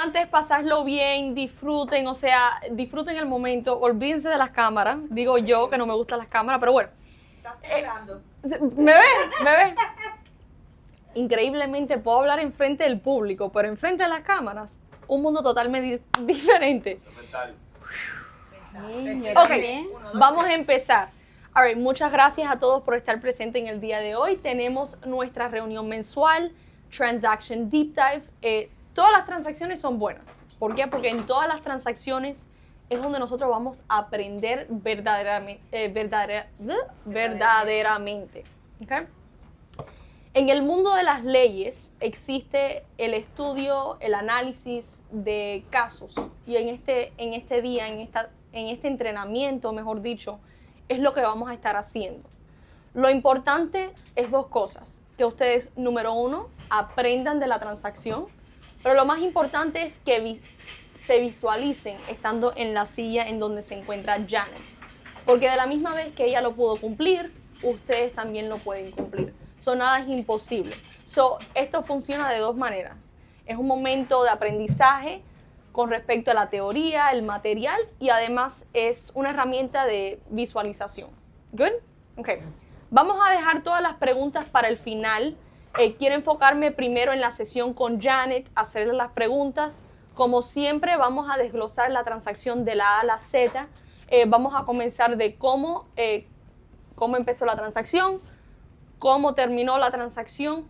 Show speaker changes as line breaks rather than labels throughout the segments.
importante es pasarlo bien, disfruten, o sea, disfruten el momento, olvídense de las cámaras, digo yo que no me gustan las cámaras, pero bueno.
Estás esperando.
¿Me ves? ¿Me ves? Increíblemente puedo hablar enfrente del público, pero enfrente de las cámaras, un mundo totalmente diferente. Ok, vamos a empezar. All right, muchas gracias a todos por estar presentes en el día de hoy. Tenemos nuestra reunión mensual, Transaction Deep Dive. Todas las transacciones son buenas. ¿Por qué? Porque en todas las transacciones es donde nosotros vamos a aprender verdaderamente. ¿Okay? En el mundo de las leyes existe el estudio, el análisis de casos. Y en este día, en este entrenamiento, mejor dicho, es lo que vamos a estar haciendo. Lo importante es dos cosas. Que ustedes, número uno, aprendan de la transacción. Pero lo más importante es que se visualicen estando en la silla en donde se encuentra Janet. Porque de la misma vez que ella lo pudo cumplir, ustedes también lo pueden cumplir. Nada es imposible. Esto funciona de dos maneras. Es un momento de aprendizaje con respecto a la teoría, el material, y además es una herramienta de visualización. ¿Good? Ok. Vamos a dejar todas las preguntas para el final. Quiero enfocarme primero en la sesión con Janet, hacerle las preguntas. Como siempre, vamos a desglosar la transacción de la A a la Z. Vamos a comenzar de cómo empezó la transacción, cómo terminó la transacción,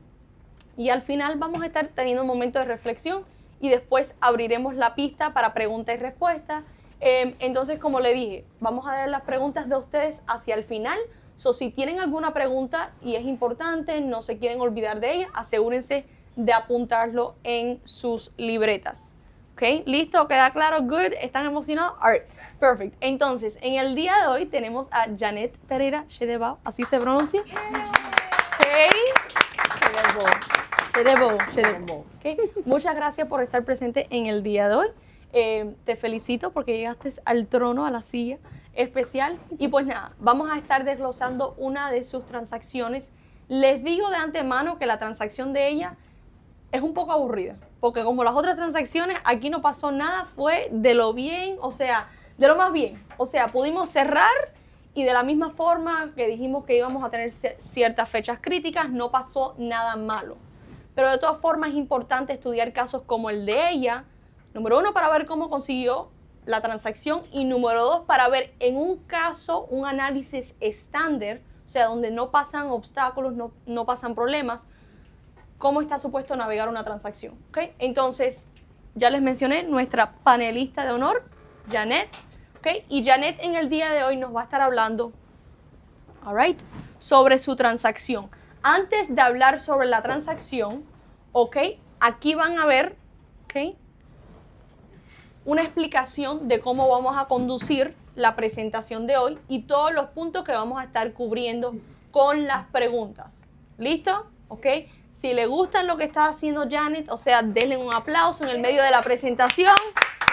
y al final vamos a estar teniendo un momento de reflexión y después abriremos la pista para preguntas y respuestas. Entonces, como le dije, vamos a dar las preguntas de ustedes hacia el final. Si tienen alguna pregunta y es importante, no se quieren olvidar de ella, asegúrense de apuntarlo en sus libretas. ¿Ok? ¿Listo? ¿Queda claro? ¿Good? ¿Están emocionados? All right. Perfect. Entonces, en el día de hoy tenemos a Janet Pereira Shedebao, así se pronuncia. Okay. Muchas gracias por estar presente en el día de hoy. Te felicito porque llegaste al trono, a la silla especial. Y pues nada, vamos a estar desglosando una de sus transacciones. Les digo de antemano que la transacción de ella es un poco aburrida, porque como las otras transacciones, aquí no pasó nada, fue de lo bien, o sea, de lo más bien. O sea, pudimos cerrar y de la misma forma que dijimos que íbamos a tener ciertas fechas críticas, no pasó nada malo. Pero de todas formas es importante estudiar casos como el de ella, número uno, para ver cómo consiguió la transacción, y número dos, para ver en un caso un análisis estándar, o sea, donde no pasan obstáculos, no pasan problemas, cómo está supuesto navegar una transacción. ¿Okay? Entonces, ya les mencioné nuestra panelista de honor, Janet. ¿Okay? Y Janet en el día de hoy nos va a estar hablando, all right, sobre su transacción. Antes de hablar sobre la transacción, ¿okay? Aquí van a ver, ¿okay?, una explicación de cómo vamos a conducir la presentación de hoy y todos los puntos que vamos a estar cubriendo con las preguntas. ¿Listo? ¿Ok? Si le gustan lo que está haciendo Janet, o sea, denle un aplauso en el medio de la presentación,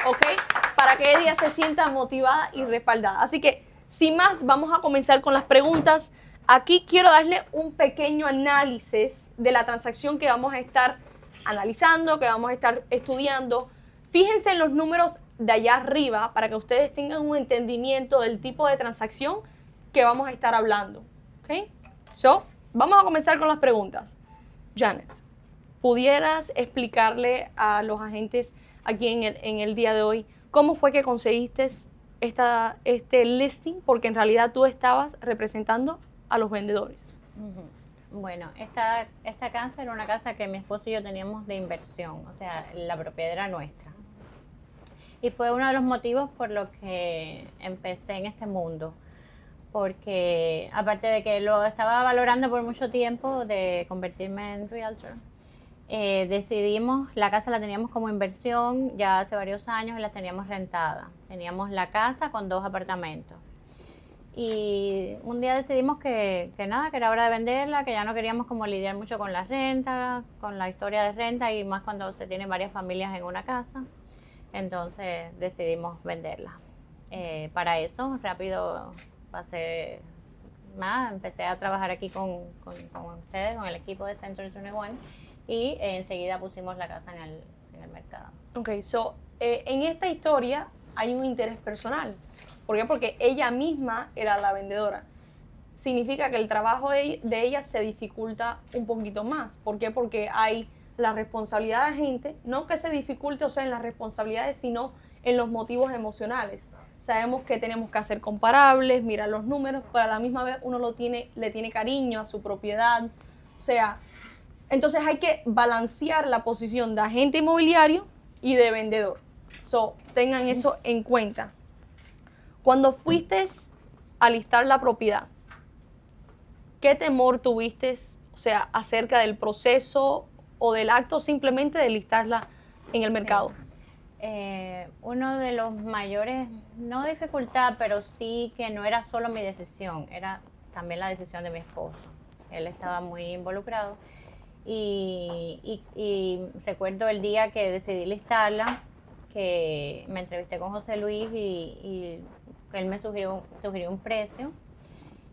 ¿ok? Para que ella se sienta motivada y respaldada. Así que, sin más, vamos a comenzar con las preguntas. Aquí quiero darle un pequeño análisis de la transacción que vamos a estar analizando, que vamos a estar estudiando. Fíjense en los números de allá arriba para que ustedes tengan un entendimiento del tipo de transacción que vamos a estar hablando. ¿Ok? Vamos a comenzar con las preguntas. Janet, ¿pudieras explicarle a los agentes aquí en el día de hoy cómo fue que conseguiste este listing? Porque en realidad tú estabas representando a los vendedores.
Bueno, esta casa era una casa que mi esposo y yo teníamos de inversión, o sea, la propiedad era nuestra. Y fue uno de los motivos por los que empecé en este mundo, porque aparte de que lo estaba valorando por mucho tiempo de convertirme en realtor, decidimos, la casa la teníamos como inversión ya hace varios años y la teníamos rentada. Teníamos la casa con 2 apartamentos. Y un día decidimos que era hora de venderla, que ya no queríamos como lidiar mucho con la renta, con la historia de renta, y más cuando se tienen varias familias en una casa. Entonces decidimos venderla. Para eso, rápido empecé a trabajar aquí con ustedes, con el equipo de Century 21, y enseguida pusimos la casa en el mercado.
Ok, en esta historia hay un interés personal. ¿Por qué? Porque ella misma era la vendedora. Significa que el trabajo de ella se dificulta un poquito más. ¿Por qué? Porque hay la responsabilidad de gente, no que se dificulte, o sea, en las responsabilidades, sino en los motivos emocionales. Sabemos que tenemos que hacer comparables, mirar los números, pero a la misma vez uno le tiene cariño a su propiedad. O sea, entonces hay que balancear la posición de agente inmobiliario y de vendedor. Tengan eso en cuenta. Cuando fuiste a listar la propiedad, ¿qué temor tuviste, o sea, acerca del proceso o del acto simplemente de listarla en el mercado?
Uno de los mayores, no dificultad, pero sí que no era solo mi decisión, era también la decisión de mi esposo. Él estaba muy involucrado y recuerdo el día que decidí listarla, que me entrevisté con José Luis y él me sugirió un precio.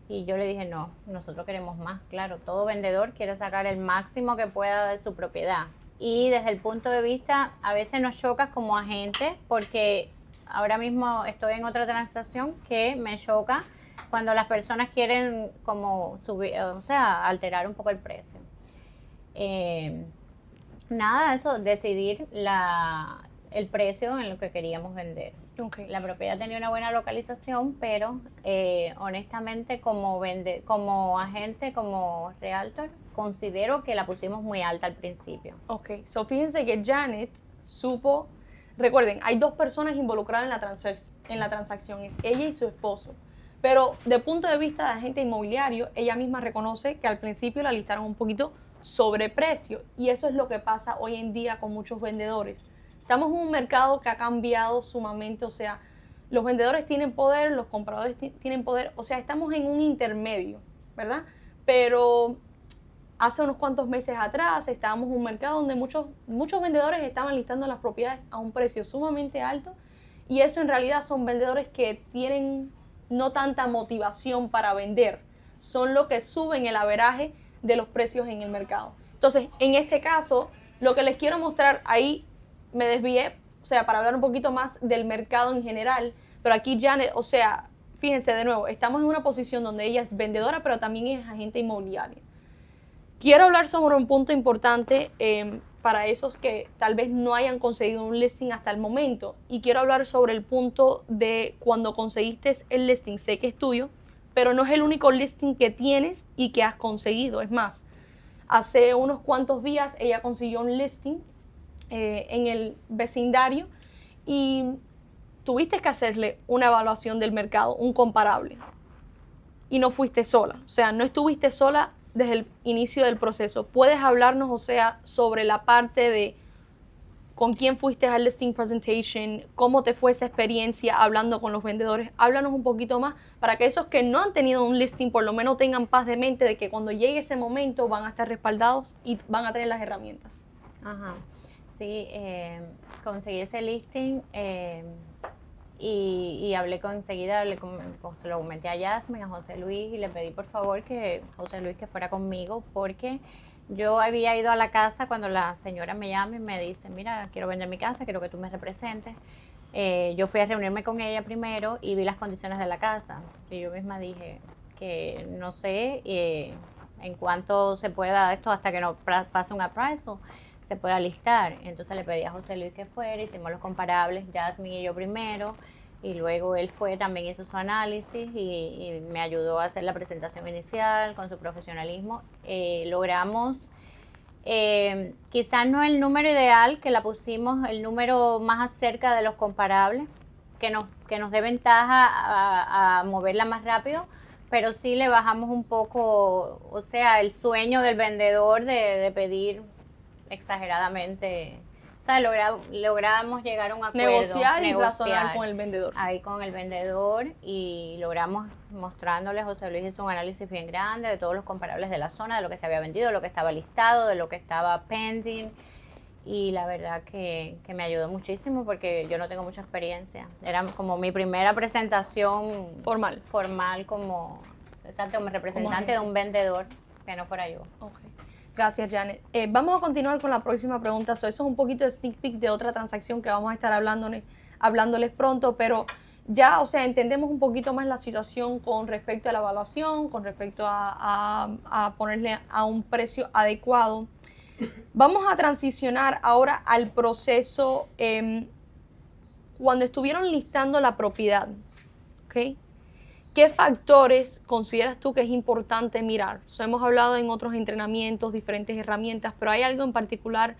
Y yo le dije, no, nosotros queremos más. Claro, todo vendedor quiere sacar el máximo que pueda de su propiedad. Y desde el punto de vista, a veces nos choca como agente, porque ahora mismo estoy en otra transacción que me choca cuando las personas quieren como subir, o sea, alterar un poco el precio. Nada, eso, decidir el precio en lo que queríamos vender.
Okay.
La propiedad tenía una buena localización, pero honestamente como agente, como realtor, considero que la pusimos muy alta al principio.
Ok, fíjense que Janet supo, recuerden, hay dos personas involucradas en la transacción, es ella y su esposo. Pero de punto de vista de agente inmobiliario, ella misma reconoce que al principio la listaron un poquito sobreprecio, y eso es lo que pasa hoy en día con muchos vendedores. Estamos en un mercado que ha cambiado sumamente, o sea, los vendedores tienen poder, los compradores tienen poder, o sea, estamos en un intermedio, ¿verdad? Pero hace unos cuantos meses atrás estábamos en un mercado donde muchos vendedores estaban listando las propiedades a un precio sumamente alto, y eso en realidad son vendedores que tienen no tanta motivación para vender, son los que suben el averaje de los precios en el mercado. Entonces, en este caso, lo que les quiero mostrar ahí, me desvié, o sea, para hablar un poquito más del mercado en general, pero aquí Janet, o sea, fíjense de nuevo, estamos en una posición donde ella es vendedora, pero también es agente inmobiliario. Quiero hablar sobre un punto importante para esos que tal vez no hayan conseguido un listing hasta el momento, y quiero hablar sobre el punto de cuando conseguiste el listing. Sé que es tuyo, pero no es el único listing que tienes y que has conseguido. Es más, hace unos cuantos días ella consiguió un listing en el vecindario y tuviste que hacerle una evaluación del mercado, un comparable, y no fuiste sola, o sea, no estuviste sola desde el inicio del proceso. ¿Puedes hablarnos, o sea, sobre la parte de con quién fuiste al listing presentation, cómo te fue esa experiencia hablando con los vendedores? Háblanos un poquito más para que esos que no han tenido un listing por lo menos tengan paz de mente de que cuando llegue ese momento van a estar respaldados y van a tener las herramientas.
Ajá. Sí, conseguí ese listing y enseguida se lo comenté a Yasmin, a José Luis, y le pedí por favor que José Luis que fuera conmigo, porque yo había ido a la casa cuando la señora me llama y me dice, mira, quiero vender mi casa, quiero que tú me representes. Yo fui a reunirme con ella primero y vi las condiciones de la casa, y yo misma dije que no sé en cuánto se pueda esto hasta que no pase un appraisal, se pueda listar. Entonces le pedí a José Luis que fuera, hicimos los comparables, Jasmine y yo primero, y luego él fue, también hizo su análisis y me ayudó a hacer la presentación inicial con su profesionalismo. Logramos quizás no el número ideal, que la pusimos el número más cerca de los comparables, que nos dé ventaja a moverla más rápido, pero sí le bajamos un poco, o sea, el sueño del vendedor de pedir exageradamente. O sea, logramos llegar a un acuerdo.
Negociar y razonar con el vendedor.
Ahí con el vendedor, y logramos mostrándole, José Luis hizo un análisis bien grande de todos los comparables de la zona, de lo que se había vendido, de lo que estaba listado, de lo que estaba pending, y la verdad que me ayudó muchísimo porque yo no tengo mucha experiencia. Era como mi primera presentación formal como, exacto, como representante de un vendedor, que no fuera yo.
Okay. Gracias, Janet. Vamos a continuar con la próxima pregunta. Eso es un poquito de sneak peek de otra transacción que vamos a estar hablándoles pronto, pero ya, o sea, entendemos un poquito más la situación con respecto a la evaluación, con respecto a ponerle a un precio adecuado. Vamos a transicionar ahora al proceso cuando estuvieron listando la propiedad, ¿ok? ¿Qué factores consideras tú que es importante mirar? Hemos hablado en otros entrenamientos, diferentes herramientas, pero ¿hay algo en particular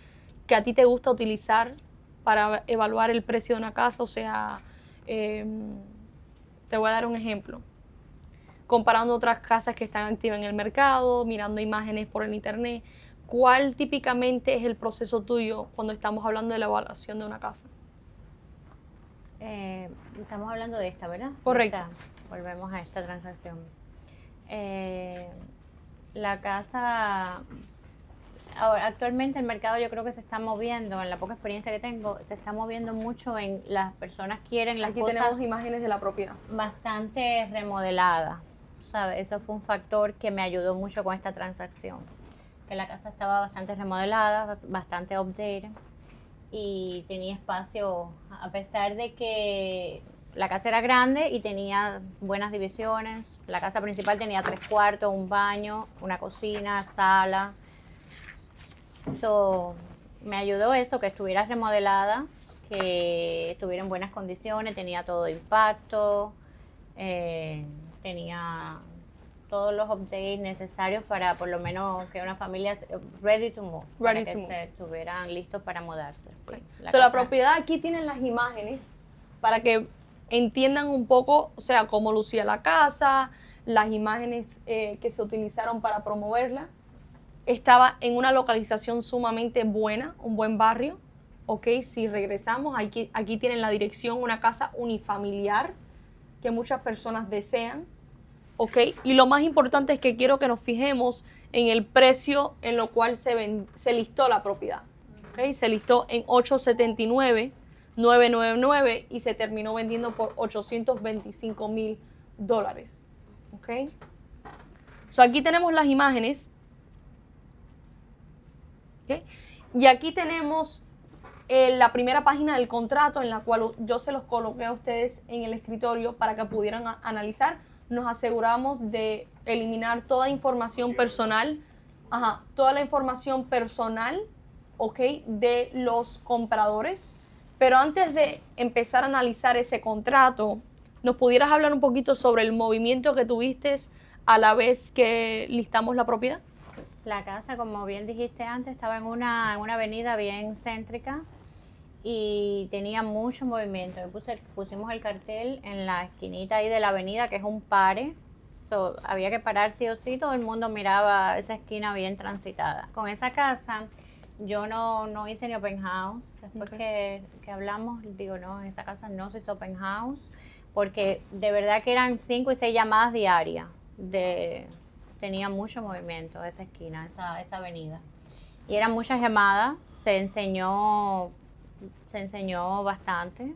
que a ti te gusta utilizar para evaluar el precio de una casa? O sea, te voy a dar un ejemplo. Comparando otras casas que están activas en el mercado, mirando imágenes por el internet, ¿cuál típicamente es el proceso tuyo cuando estamos hablando de la evaluación de una casa?
Estamos hablando de esta, ¿verdad?
Correcto.
Volvemos a esta transacción. La casa, ahora, actualmente el mercado yo creo que se está moviendo, en la poca experiencia que tengo, se está moviendo mucho en las personas quieren las
Aquí
cosas
tenemos imágenes de la propiedad.
bastante remodeladas, ¿sabes? Eso fue un factor que me ayudó mucho con esta transacción, que la casa estaba bastante remodelada, bastante updated y tenía espacio, a pesar de que la casa era grande y tenía buenas divisiones. La casa principal tenía 3 cuartos, un baño, una cocina, sala. Me ayudó eso, que estuviera remodelada, que estuviera en buenas condiciones, tenía todo impacto, tenía todos los updates necesarios para por lo menos que una familia ready to move, para que se estuvieran listos para mudarse. Sí.
Okay. La propiedad, aquí tienen las imágenes para que entiendan un poco, o sea, cómo lucía la casa, las imágenes que se utilizaron para promoverla. Estaba en una localización sumamente buena, un buen barrio, ¿ok? Si regresamos, aquí tienen la dirección, una casa unifamiliar que muchas personas desean, ¿ok? Y lo más importante es que quiero que nos fijemos en el precio en lo cual se listó la propiedad, ¿ok? Se listó en $879,999 y se terminó vendiendo por $825,000, ¿ok? Aquí tenemos las imágenes. ¿Okay? Y aquí tenemos la primera página del contrato en la cual yo se los coloqué a ustedes en el escritorio para que pudieran analizar. Nos aseguramos de eliminar toda información personal, toda la información personal, ¿ok? De los compradores. Pero antes de empezar a analizar ese contrato, ¿nos pudieras hablar un poquito sobre el movimiento que tuviste a la vez que listamos la propiedad?
La casa, como bien dijiste antes, estaba en una avenida bien céntrica y tenía mucho movimiento. Pusimos el cartel en la esquinita ahí de la avenida, que es un pare. Había que parar sí o sí, todo el mundo miraba esa esquina bien transitada. Con esa casa yo no hice ni open house. Después que hablamos, digo, no, en esa casa no se hizo open house, porque de verdad que eran 5 y 6 llamadas diarias tenía mucho movimiento esa esquina, esa avenida. Y eran muchas llamadas, se enseñó bastante.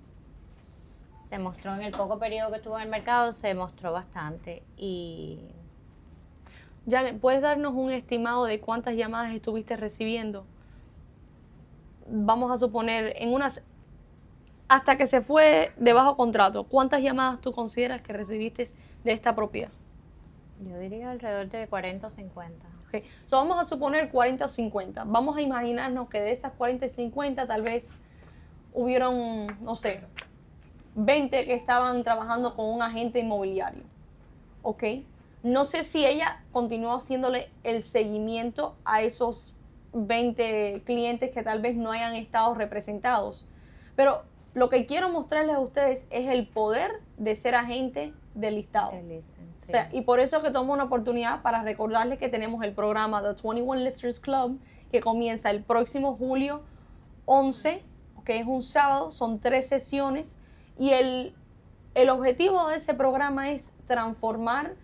Se mostró en el poco periodo que estuvo en el mercado, se mostró bastante. Y
Janet, ¿puedes darnos un estimado de cuántas llamadas estuviste recibiendo? Vamos a suponer, hasta que se fue de bajo contrato, ¿cuántas llamadas tú consideras que recibiste de esta propiedad?
Yo diría alrededor de 40 o 50.
Okay. Vamos a suponer 40 o 50. Vamos a imaginarnos que de esas 40 y 50 tal vez hubieron, no sé, 20 que estaban trabajando con un agente inmobiliario. ¿Ok? No sé si ella continuó haciéndole el seguimiento a esos 20 clientes que tal vez no hayan estado representados. Pero lo que quiero mostrarles a ustedes es el poder de ser agente del listado. O sea, y por eso que tomo una oportunidad para recordarles que tenemos el programa The 21 Listers Club, que comienza el próximo julio 11, que es un sábado, son 3 sesiones, y el objetivo de ese programa es transformar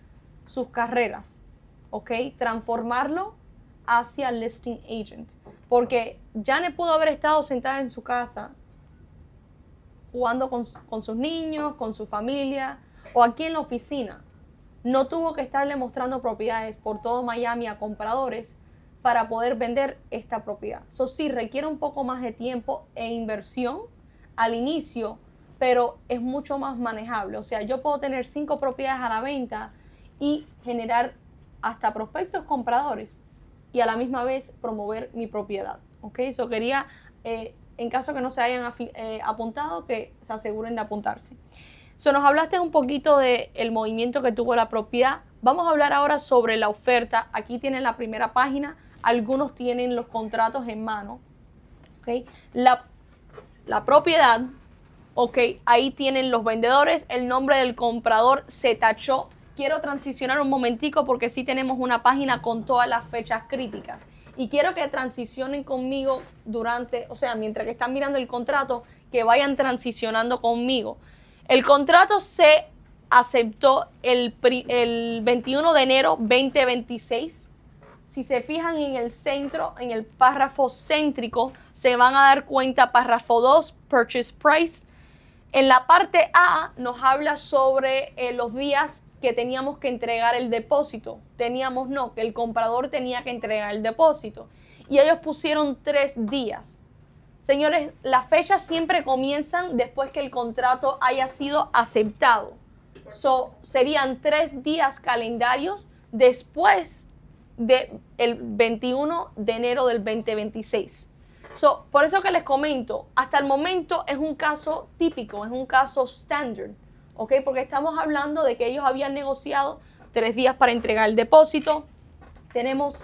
sus carreras, ¿ok? Transformarlo hacia listing agent, porque Janet pudo haber estado sentada en su casa jugando con sus niños, con su familia, o aquí en la oficina. No tuvo que estarle mostrando propiedades por todo Miami a compradores para poder vender esta propiedad. Eso sí, requiere un poco más de tiempo e inversión al inicio, pero es mucho más manejable. O sea, yo puedo tener 5 propiedades a la venta y generar hasta prospectos compradores y a la misma vez promover mi propiedad. ¿Ok? Eso quería, en caso que no se hayan apuntado, que se aseguren de apuntarse. Nos hablaste un poquito del movimiento que tuvo la propiedad. Vamos a hablar ahora sobre la oferta. Aquí tienen la primera página. Algunos tienen los contratos en mano. ¿Okay? La propiedad, okay, ahí tienen los vendedores. El nombre del comprador se tachó. Quiero transicionar un momentico porque sí tenemos una página con todas las fechas críticas. Y quiero que transicionen conmigo mientras que están mirando el contrato, que vayan transicionando conmigo. El contrato se aceptó el 21 de enero 2026. Si se fijan en el centro, en el párrafo céntrico, se van a dar cuenta, párrafo 2, Purchase Price. En la parte A nos habla sobre los días que teníamos que entregar el depósito. Que el comprador tenía que entregar el depósito. Y ellos pusieron 3 días. Señores, las fechas siempre comienzan después que el contrato haya sido aceptado. Serían 3 días calendarios después del 21 de enero del 2026. Por eso que les comento, hasta el momento es un caso típico, es un caso estándar, ¿ok? Porque estamos hablando de que ellos habían negociado 3 días para entregar el depósito. Tenemos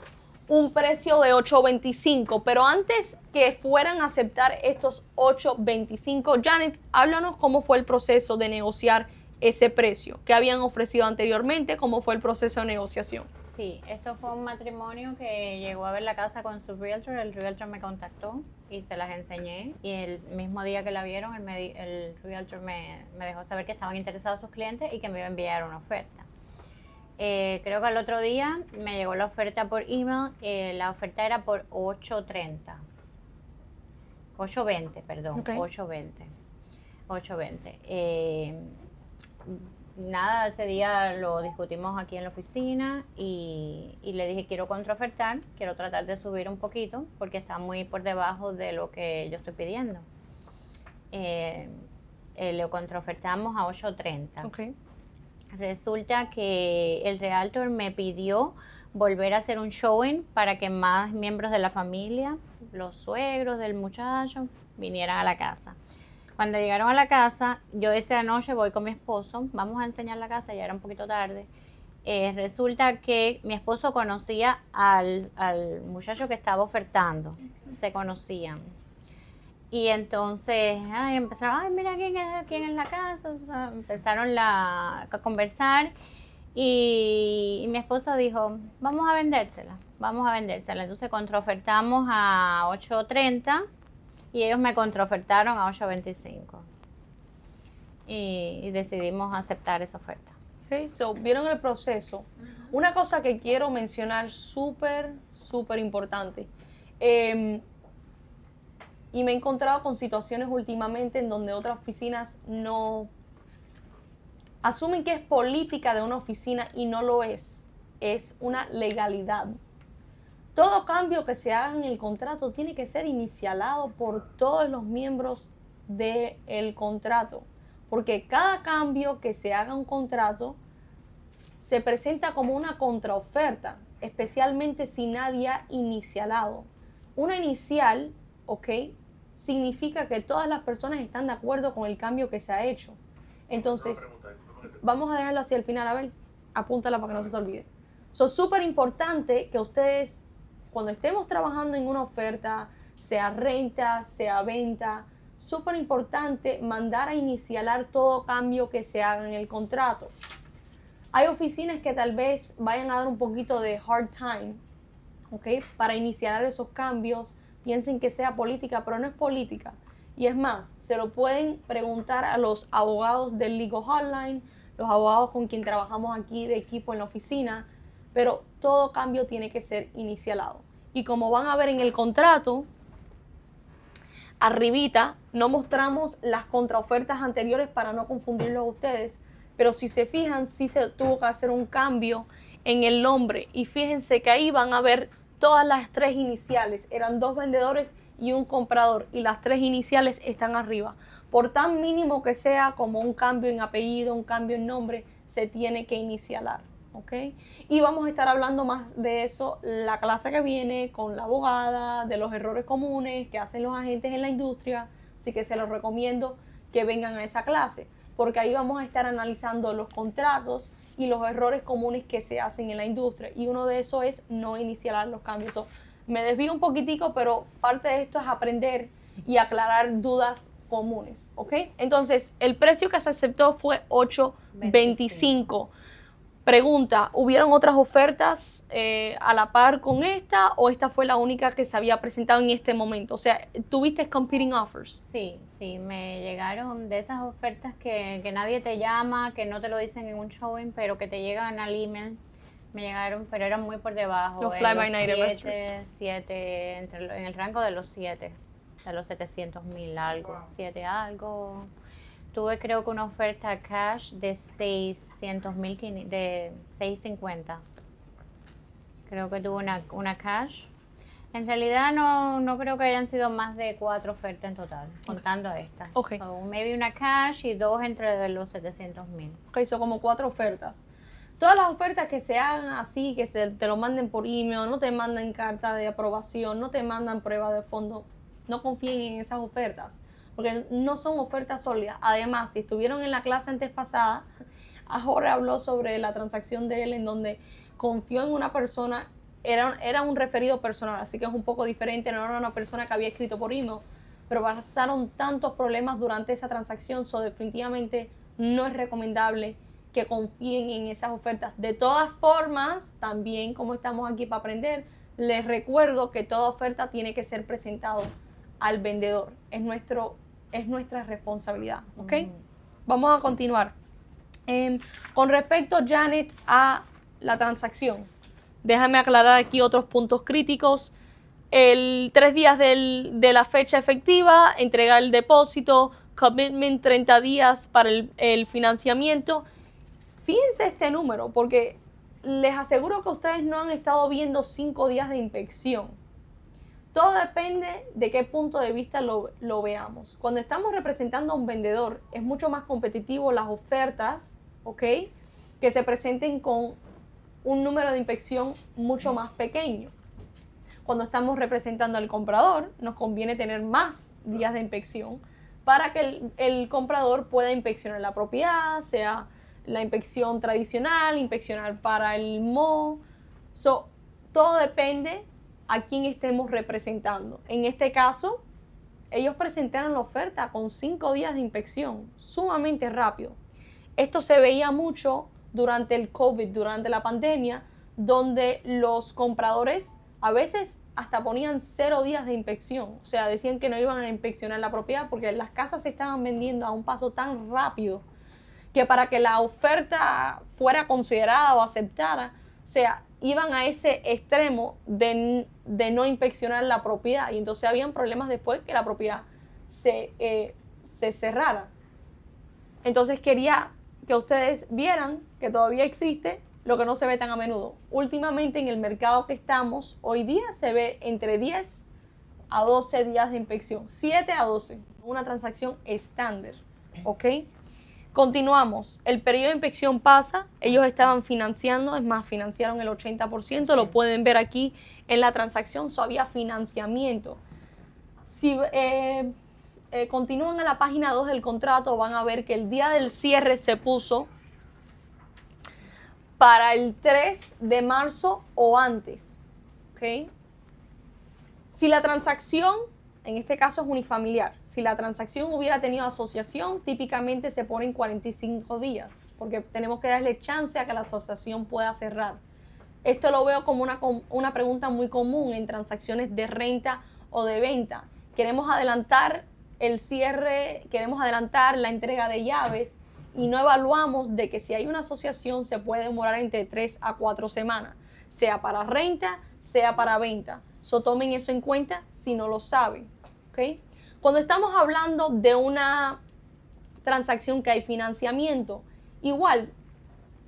un precio de $8.25, pero antes que fueran a aceptar estos $8.25, Janet, háblanos cómo fue el proceso de negociar ese precio que habían ofrecido anteriormente, cómo fue el proceso de negociación.
Sí, esto fue un matrimonio que llegó a ver la casa con su realtor. El realtor me contactó y se las enseñé, y el mismo día que la vieron el realtor me dejó saber que estaban interesados sus clientes y que me iba a enviar una oferta. Creo que al otro día me llegó la oferta por email. La oferta era por $8.20, perdón, okay. 8.20. Nada, ese día lo discutimos aquí en la oficina y le dije, quiero contraofertar, quiero tratar de subir un poquito porque está muy por debajo de lo que yo estoy pidiendo. Le contraofertamos a $8.30.
Okay.
Resulta que el realtor me pidió volver a hacer un showing para que más miembros de la familia, los suegros del muchacho, vinieran a la casa. Cuando llegaron a la casa, yo esa noche voy con mi esposo, vamos a enseñar la casa, ya era un poquito tarde. Resulta que mi esposo conocía al muchacho que estaba ofertando, se conocían. Y entonces empezaron, mira quién es la casa, o sea, empezaron a conversar y mi esposo dijo, vamos a vendérsela. Entonces contraofertamos a $8.30 y ellos me contraofertaron a $8.25 y decidimos aceptar esa oferta.
Okay, ¿vieron el proceso? Una cosa que quiero mencionar súper importante. Y me he encontrado con situaciones últimamente en donde otras oficinas no asumen que es política de una oficina y no lo es. Es una legalidad. Todo cambio que se haga en el contrato tiene que ser inicialado por todos los miembros del contrato. Porque cada cambio que se haga en un contrato se presenta como una contraoferta, especialmente si nadie ha inicialado. Una inicial, ¿ok?, significa que todas las personas están de acuerdo con el cambio que se ha hecho. Entonces, vamos a dejarlo así al final, a ver, apúntala para que no se te olvide. Es súper importante que ustedes, cuando estemos trabajando en una oferta, sea renta, sea venta, súper importante mandar a inicialar todo cambio que se haga en el contrato. Hay oficinas que tal vez vayan a dar un poquito de hard time, ¿ok?, para iniciar esos cambios. Piensen que sea política, pero no es política. Y es más, se lo pueden preguntar a los abogados del Legal Hotline, los abogados con quien trabajamos aquí de equipo en la oficina, pero todo cambio tiene que ser inicialado. Y como van a ver en el contrato, arribita no mostramos las contraofertas anteriores para no confundirlos a ustedes, pero si se fijan, sí se tuvo que hacer un cambio en el nombre. Y fíjense que ahí van a ver todas las tres iniciales, eran dos vendedores y un comprador, y las tres iniciales están arriba. Por tan mínimo que sea, como un cambio en apellido, un cambio en nombre, se tiene que inicialar, ¿ok? Y vamos a estar hablando más de eso la clase que viene con la abogada, de los errores comunes que hacen los agentes en la industria, así que se los recomiendo que vengan a esa clase, porque ahí vamos a estar analizando los contratos y los errores comunes que se hacen en la industria, y uno de esos es no iniciar los cambios. Me desvío un poquitico, pero parte de esto es aprender y aclarar dudas comunes, ¿ok? Entonces, el precio que se aceptó fue $8.25. Pregunta, ¿hubieron otras ofertas a la par con esta, o esta fue la única que se había presentado en este momento? O sea, ¿tuviste competing offers?
Sí, me llegaron de esas ofertas que nadie te llama, que no te lo dicen en un showing, pero que te llegan al email. Me llegaron, pero eran muy por debajo.
Los fly-by-night
en el rango de los 7, de los 700,000 algo, 7 algo. Tuve creo que una oferta cash de 600,000, de 650. Creo que tuve una cash. En realidad no creo que hayan sido más de 4 ofertas en total, contando esta.
Okay.
So, maybe una cash y 2 entre los 700,000.
Ok, son como 4 ofertas. Todas las ofertas que se hagan así, que te lo manden por email, no te mandan carta de aprobación, no te mandan prueba de fondo, no confíen en esas ofertas, porque no son ofertas sólidas. Además, si estuvieron en la clase antes pasada, Jorge habló sobre la transacción de él en donde confió en una persona, era un referido personal, así que es un poco diferente, no era una persona que había escrito por email, pero pasaron tantos problemas durante esa transacción, definitivamente no es recomendable que confíen en esas ofertas. De todas formas, también como estamos aquí para aprender, les recuerdo que toda oferta tiene que ser presentado al vendedor. Es nuestra responsabilidad, ¿ok? Vamos a continuar. Con respecto, Janet, a la transacción, déjame aclarar aquí otros puntos críticos. 3 días de la fecha efectiva, entregar el depósito, commitment 30 días para el financiamiento. Fíjense este número, porque les aseguro que ustedes no han estado viendo 5 días de inspección. Todo depende de qué punto de vista lo veamos. Cuando estamos representando a un vendedor, es mucho más competitivo las ofertas, ¿ok?, que se presenten con un número de inspección mucho más pequeño. Cuando estamos representando al comprador, nos conviene tener más días de inspección para que el comprador pueda inspeccionar la propiedad, sea la inspección tradicional, inspeccionar para el MO. Todo depende a quién estemos representando. En este caso, ellos presentaron la oferta con 5 días de inspección, sumamente rápido. Esto se veía mucho durante el COVID, durante la pandemia, donde los compradores a veces hasta ponían 0 días de inspección. O sea, decían que no iban a inspeccionar la propiedad porque las casas se estaban vendiendo a un paso tan rápido que para que la oferta fuera considerada o aceptada, o sea, iban a ese extremo de no inspeccionar la propiedad, y entonces habían problemas después que la propiedad se cerrara. Entonces quería que ustedes vieran que todavía existe lo que no se ve tan a menudo. Últimamente en el mercado que estamos hoy día se ve entre 10 a 12 días de inspección, 7 a 12, una transacción estándar, ¿ok? Continuamos, el periodo de inspección pasa, ellos estaban financiando, es más, financiaron el 80%, lo pueden ver aquí en la transacción, había financiamiento. Si continúan en la página 2 del contrato, van a ver que el día del cierre se puso para el 3 de marzo o antes, ¿ok? Si la transacción, en este caso es unifamiliar, si la transacción hubiera tenido asociación, típicamente se ponen 45 días, porque tenemos que darle chance a que la asociación pueda cerrar. Esto lo veo como una pregunta muy común en transacciones de renta o de venta. Queremos adelantar el cierre, queremos adelantar la entrega de llaves y no evaluamos de que si hay una asociación se puede demorar entre 3 a 4 semanas, sea para renta, sea para venta. Tomen eso en cuenta si no lo saben, ¿ok? Cuando estamos hablando de una transacción que hay financiamiento, igual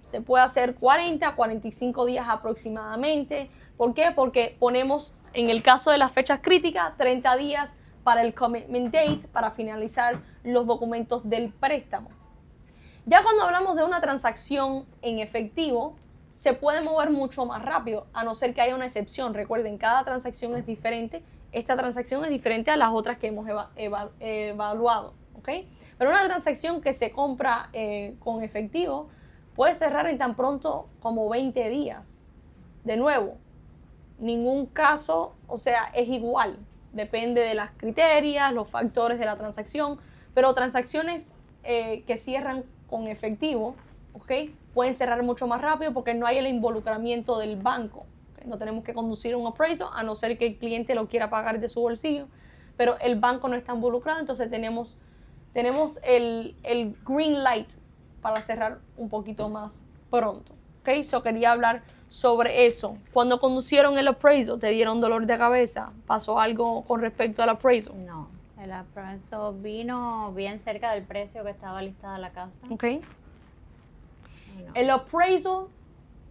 se puede hacer 40 a 45 días aproximadamente, ¿Por qué? Porque ponemos, en el caso de las fechas críticas, 30 días para el commitment date, para finalizar los documentos del préstamo. Ya cuando hablamos de una transacción en efectivo, se puede mover mucho más rápido, a no ser que haya una excepción. Recuerden, cada transacción es diferente. Esta transacción es diferente a las otras que hemos evaluado, ¿ok? Pero una transacción que se compra con efectivo puede cerrar en tan pronto como 20 días. De nuevo, ningún caso, o sea, es igual. Depende de las criterios, los factores de la transacción, pero transacciones que cierran con efectivo, ¿ok? Pueden cerrar mucho más rápido porque no hay el involucramiento del banco. ¿Okay? No tenemos que conducir un appraisal, a no ser que el cliente lo quiera pagar de su bolsillo, pero el banco no está involucrado, entonces tenemos el green light para cerrar un poquito más pronto. ¿Ok? So quería hablar sobre eso. Cuando conducieron el appraisal, ¿te dieron dolor de cabeza? ¿Pasó algo con respecto al appraisal?
No, el appraisal vino bien cerca del precio que estaba listada la casa.
¿Ok?
No.
El appraisal,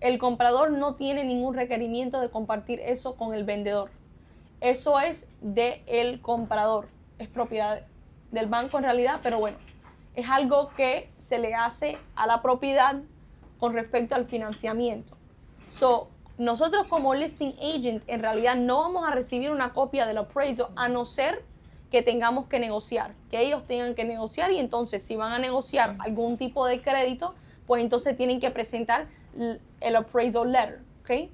el comprador no tiene ningún requerimiento de compartir eso con el vendedor. Eso es del comprador. Es propiedad del banco en realidad, pero bueno, es algo que se le hace a la propiedad con respecto al financiamiento. So, nosotros como listing agent en realidad no vamos a recibir una copia del appraisal a no ser que tengamos que negociar, que ellos tengan que negociar, y entonces si van a negociar algún tipo de crédito, pues entonces tienen que presentar el appraisal letter, ¿ok?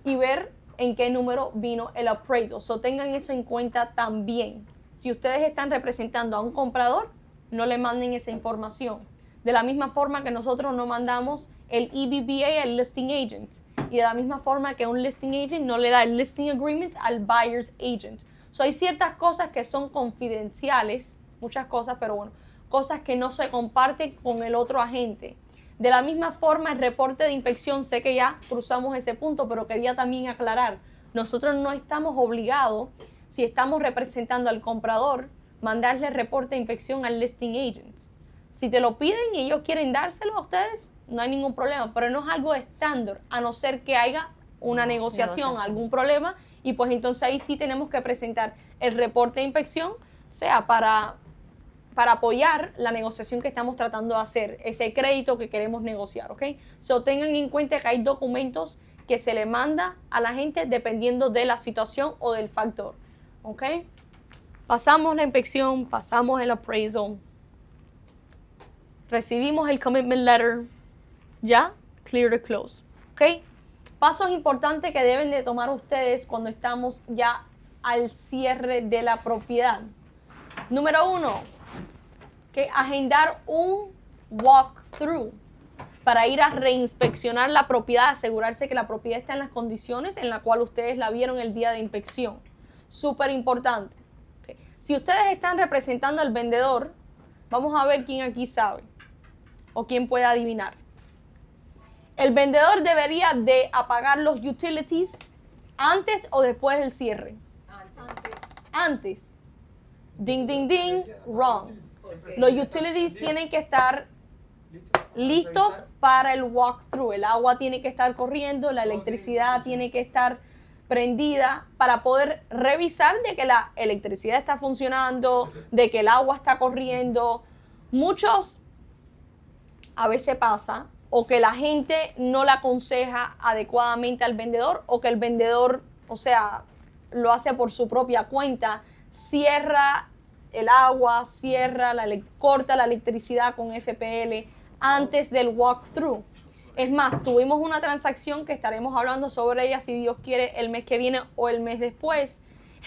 Y ver en qué número vino el appraisal. So tengan eso en cuenta también. Si ustedes están representando a un comprador, no le manden esa información. De la misma forma que nosotros no mandamos el EBBA al listing agent. Y de la misma forma que un listing agent no le da el listing agreement al buyer's agent. So hay ciertas cosas que son confidenciales, muchas cosas, pero bueno, cosas que no se comparten con el otro agente. De la misma forma, el reporte de inspección, sé que ya cruzamos ese punto, pero quería también aclarar, nosotros no estamos obligados, si estamos representando al comprador, mandarle el reporte de inspección al listing agent. Si te lo piden y ellos quieren dárselo a ustedes, no hay ningún problema, pero no es algo estándar, a no ser que haya una negociación, algún problema, y pues entonces ahí sí tenemos que presentar el reporte de inspección, o sea, para apoyar la negociación que estamos tratando de hacer, ese crédito que queremos negociar, ¿ok? So tengan en cuenta que hay documentos que se le manda a la gente dependiendo de la situación o del factor, ¿ok? Pasamos la inspección, pasamos el appraisal, recibimos el commitment letter, ya, clear to close, ¿ok? Pasos importantes que deben de tomar ustedes cuando estamos ya al cierre de la propiedad. Número 1, que agendar un walkthrough para ir a reinspeccionar la propiedad, asegurarse que la propiedad está en las condiciones en las cuales ustedes la vieron el día de inspección. Súper importante. Okay. Si ustedes están representando al vendedor, vamos a ver quién aquí sabe o quién puede adivinar. El vendedor debería de apagar los utilities antes o después del cierre. Antes. Ding, ding, ding. Wrong. Los utilities tienen que estar listos para el walkthrough. El agua tiene que estar corriendo, la electricidad tiene que estar prendida para poder revisar de que la electricidad está funcionando, de que el agua está corriendo. Muchos, a veces pasa, o que la gente no le aconseja adecuadamente al vendedor, o que el vendedor, o sea, lo hace por su propia cuenta, cierra el agua, corta la electricidad con FPL antes del walkthrough. Es más, tuvimos una transacción que estaremos hablando sobre ella, si Dios quiere, el mes que viene o el mes después,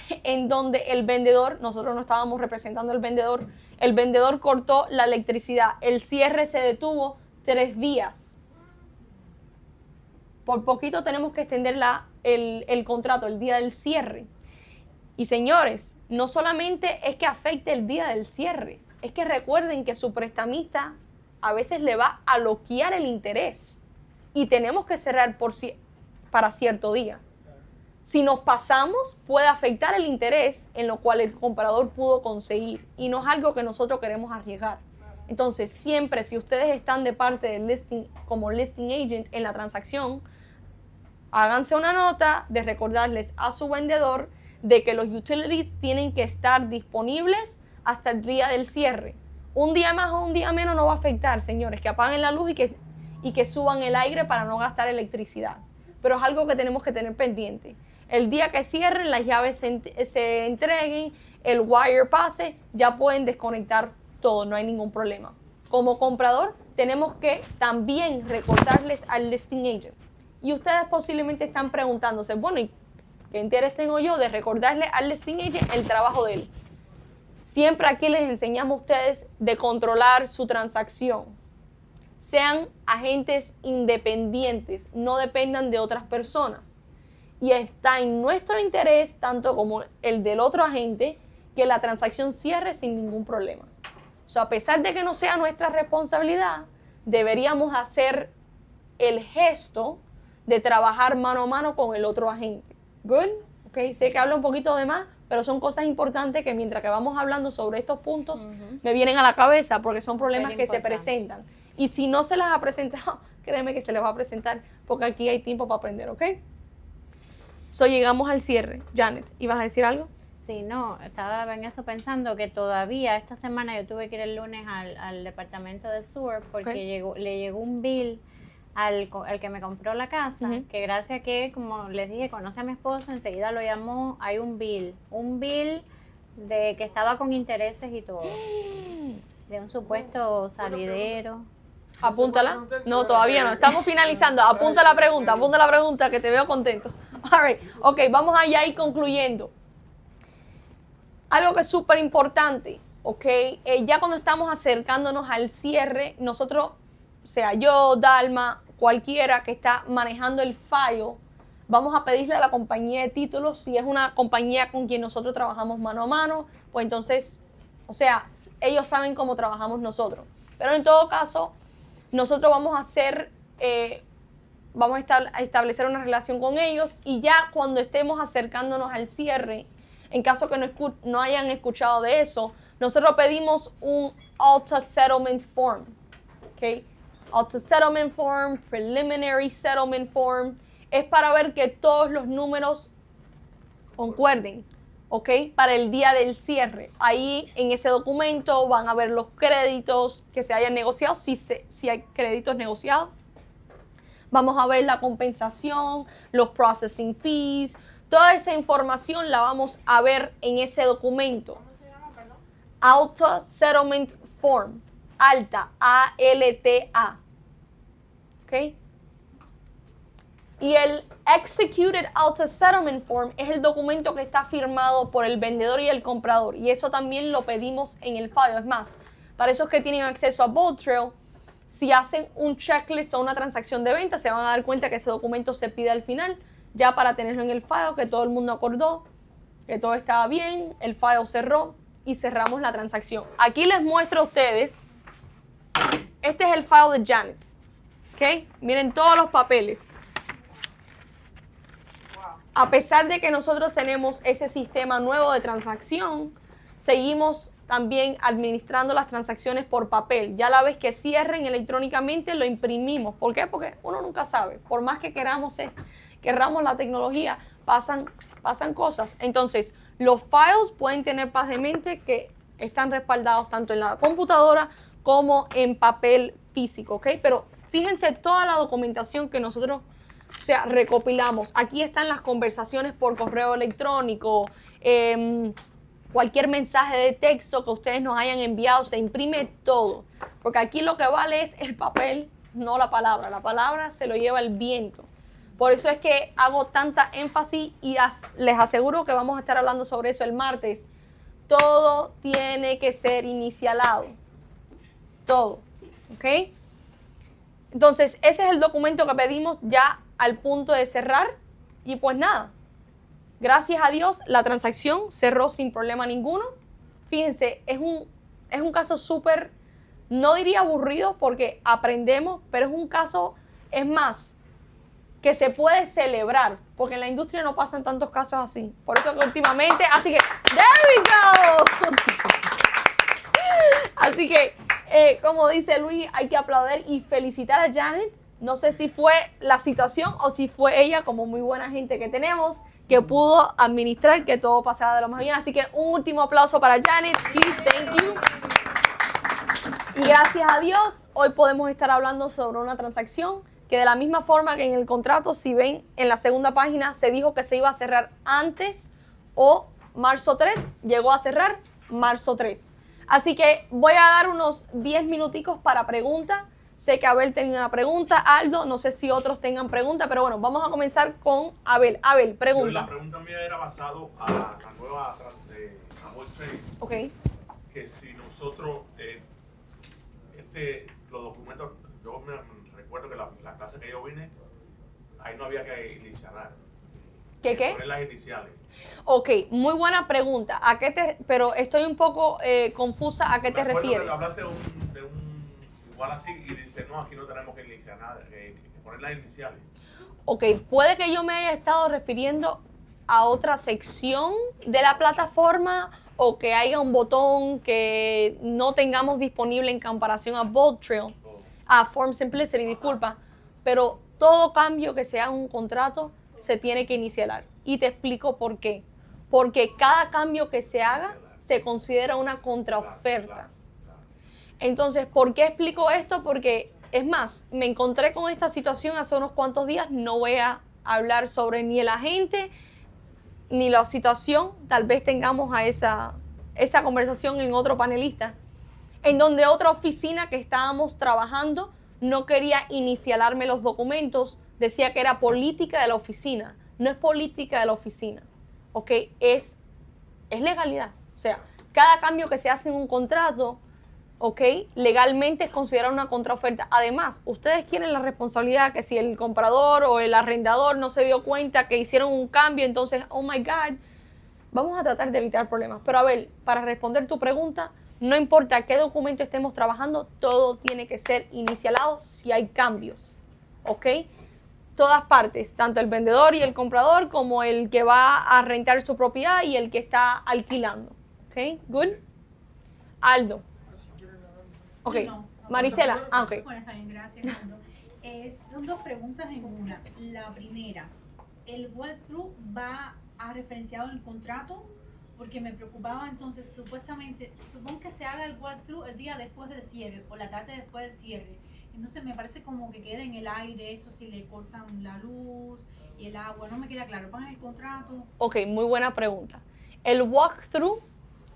en donde el vendedor, nosotros no estábamos representando al vendedor, el vendedor cortó la electricidad, el cierre se detuvo 3 días. Por poquito tenemos que extender el contrato, el día del cierre. Y señores, no solamente es que afecte el día del cierre, es que recuerden que su prestamista a veces le va a bloquear el interés y tenemos que cerrar para cierto día. Si nos pasamos, puede afectar el interés en lo cual el comprador pudo conseguir y no es algo que nosotros queremos arriesgar. Entonces, siempre si ustedes están de parte del listing como listing agent en la transacción, háganse una nota de recordarles a su vendedor de que los utilities tienen que estar disponibles hasta el día del cierre. Un día más o un día menos no va a afectar, señores, que apaguen la luz y que suban el aire para no gastar electricidad. Pero es algo que tenemos que tener pendiente. El día que cierren, las llaves se entreguen, el wire pase, ya pueden desconectar todo, no hay ningún problema. Como comprador, tenemos que también recordarles al listing agent. Y ustedes posiblemente están preguntándose, bueno, ¿y qué interés tengo yo de recordarle al listing agent el trabajo de él? Siempre aquí les enseñamos a ustedes de controlar su transacción. Sean agentes independientes, no dependan de otras personas. Y está en nuestro interés, tanto como el del otro agente, que la transacción cierre sin ningún problema. O sea, a pesar de que no sea nuestra responsabilidad, deberíamos hacer el gesto de trabajar mano a mano con el otro agente. ¿Good? Okay. Sé que hablo un poquito de más, pero son cosas importantes que mientras que vamos hablando sobre estos puntos, me vienen a la cabeza porque son problemas que se presentan. Y si no se las ha presentado, créeme que se les va a presentar porque aquí hay tiempo para aprender, ¿ok? So, llegamos al cierre. Janet, ¿ibas a decir algo?
Sí, no, estaba en eso pensando que todavía esta semana yo tuve que ir el lunes al departamento de sewer porque le llegó un bill al que me compró la casa, que gracias a que, como les dije, conoce a mi esposo, enseguida lo llamó, hay un bill de que estaba con intereses y todo, de un supuesto salidero.
Apúntala. No, todavía no. Estamos finalizando. Apunta la pregunta, que te veo contento. All right. Ok, vamos allá a ir concluyendo. Algo que es súper importante, ok. Ya cuando estamos acercándonos al cierre, nosotros, sea yo, Dalma, cualquiera que está manejando el file, vamos a pedirle a la compañía de títulos, si es una compañía con quien nosotros trabajamos mano a mano, pues entonces, o sea, ellos saben cómo trabajamos nosotros. Pero en todo caso, nosotros vamos a establecer una relación con ellos y ya cuando estemos acercándonos al cierre, en caso que no hayan escuchado de eso, nosotros pedimos un Alta Settlement Form, ¿ok? Alta Settlement Form, Preliminary Settlement Form, es para ver que todos los números concuerden, ¿ok? Para el día del cierre. Ahí en ese documento van a ver los créditos que se hayan negociado, si hay créditos negociados. Vamos a ver la compensación, los processing fees, toda esa información la vamos a ver en ese documento.
¿Cómo se llama, perdón?
Alta Settlement Form. Alta, A-L-T-A. ¿Ok? Y el Executed Alta Settlement Form es el documento que está firmado por el vendedor y el comprador. Y eso también lo pedimos en el file. Es más, para esos que tienen acceso a Bold Trail, si hacen un checklist o una transacción de venta, se van a dar cuenta que ese documento se pide al final, ya para tenerlo en el file, que todo el mundo acordó, que todo estaba bien, el file cerró y cerramos la transacción. Aquí les muestro a ustedes, este es el file de Janet, ¿ok? Miren todos los papeles. A pesar de que nosotros tenemos ese sistema nuevo de transacción, seguimos también administrando las transacciones por papel. Ya la vez que cierren electrónicamente, lo imprimimos. ¿Por qué? Porque uno nunca sabe. Por más que querramos la tecnología, pasan cosas. Entonces, los files pueden tener paz de mente que están respaldados tanto en la computadora como en papel físico, ¿ok? Pero fíjense toda la documentación que nosotros, recopilamos. Aquí están las conversaciones por correo electrónico, cualquier mensaje de texto que ustedes nos hayan enviado, se imprime todo. Porque aquí lo que vale es el papel, no la palabra. La palabra se lo lleva el viento. Por eso es que hago tanta énfasis y les aseguro que vamos a estar hablando sobre eso el martes. Todo tiene que ser inicialado. Todo. ¿Ok? Entonces, ese es el documento que pedimos ya al punto de cerrar. Y pues nada. Gracias a Dios, la transacción cerró sin problema ninguno. Fíjense, es un caso súper, no diría aburrido porque aprendemos, pero es un caso, es más, que se puede celebrar, porque en la industria no pasan tantos casos así. Por eso que últimamente, así que, there we go. Así que, como dice Luis, hay que aplaudir y felicitar a Janet. No sé si fue la situación o si fue ella, como muy buena gente que tenemos, que pudo administrar que todo pasara de lo más bien. Así que un último aplauso para Janet. Please, thank you. Y gracias a Dios, hoy podemos estar hablando sobre una transacción que de la misma forma que en el contrato, si ven en la segunda página, se dijo que se iba a cerrar antes o marzo 3, llegó a cerrar marzo 3. Así que voy a dar unos 10 minuticos para preguntas. Sé que Abel tenía una pregunta, Aldo, no sé si otros tengan preguntas, pero bueno, vamos a comenzar con Abel. Abel, pregunta.
La pregunta mía era basado a la nueva World Trade.
Ok.
Que si nosotros, los documentos, yo me recuerdo que la clase que yo vine, ahí no había que iniciar.
¿Qué?
Poner las iniciales.
Ok, muy buena pregunta. Pero estoy un poco confusa. ¿A qué te refieres?
Que hablaste de un igual así y dice, no, aquí no tenemos que iniciar nada, que poner las iniciales.
Ok, puede que yo me haya estado refiriendo a otra sección de la plataforma o que haya un botón que no tengamos disponible en comparación a Bold Trail, a Form Simplicity, disculpa, pero todo cambio que se haga en un contrato se tiene que iniciar. Y te explico por qué. Porque cada cambio que se haga se considera una contraoferta. Entonces, ¿por qué explico esto? Porque, es más, me encontré con esta situación hace unos cuantos días. No voy a hablar sobre ni el agente ni la situación. Tal vez tengamos a esa conversación en otro panelista, en donde otra oficina que estábamos trabajando no quería inicialarme los documentos. Decía que era política de la oficina. No es política de la oficina, ¿ok? Es legalidad. O sea, cada cambio que se hace en un contrato, ¿ok? Legalmente es considerado una contraoferta. Además, ustedes quieren la responsabilidad que si el comprador o el arrendador no se dio cuenta que hicieron un cambio, entonces, oh my God, vamos a tratar de evitar problemas. Pero a ver, para responder tu pregunta, no importa qué documento estemos trabajando, todo tiene que ser inicialado si hay cambios, ¿ok? Todas partes, tanto el vendedor y el comprador como el que va a rentar su propiedad y el que está alquilando. ¿Ok? ¿Good? Aldo. Ok.
No.
Marisela. Ah, ok.
Bueno, está bien, gracias, Aldo. Son dos preguntas en una. La primera, ¿el walkthrough va a referenciado en el contrato? Porque me preocupaba entonces, supuestamente, supongo que se haga el walkthrough el día después del cierre o la tarde después del cierre. Entonces me parece como que queda en el aire eso si le cortan la luz y el agua. No me queda claro. ¿Van el contrato?
Ok, muy buena pregunta. El walkthrough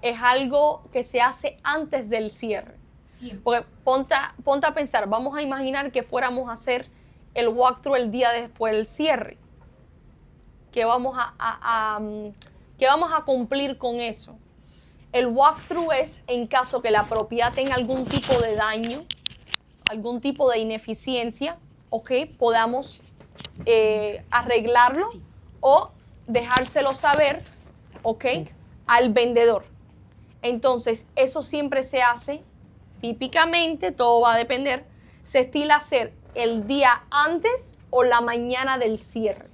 es algo que se hace antes del cierre.
Siempre.
Porque ponte a pensar, vamos a imaginar que fuéramos a hacer el walkthrough el día después del cierre. ¿Qué vamos a cumplir con eso? El walkthrough es en caso que la propiedad tenga algún tipo de daño, algún tipo de ineficiencia, ¿ok? Podamos arreglarlo o dejárselo saber, ¿ok? Al vendedor. Entonces, eso siempre se hace, típicamente, todo va a depender, se estila hacer el día antes o la mañana del cierre.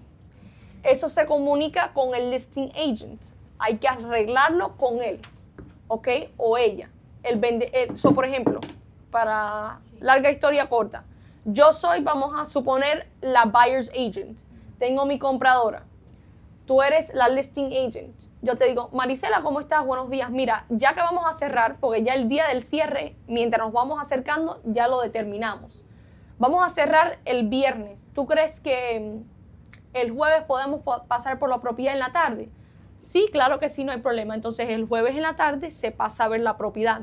Eso se comunica con el listing agent. Hay que arreglarlo con él, ¿ok? O ella. Por ejemplo, para larga historia corta, yo soy, vamos a suponer, la buyer's agent. Tengo mi compradora. Tú eres la listing agent. Yo te digo, Marisela, ¿cómo estás? Buenos días. Mira, ya que vamos a cerrar, porque ya el día del cierre, mientras nos vamos acercando, ya lo determinamos. Vamos a cerrar el viernes. ¿Tú crees que el jueves podemos pasar por la propiedad en la tarde? Sí, claro que sí, no hay problema. Entonces, el jueves en la tarde se pasa a ver la propiedad.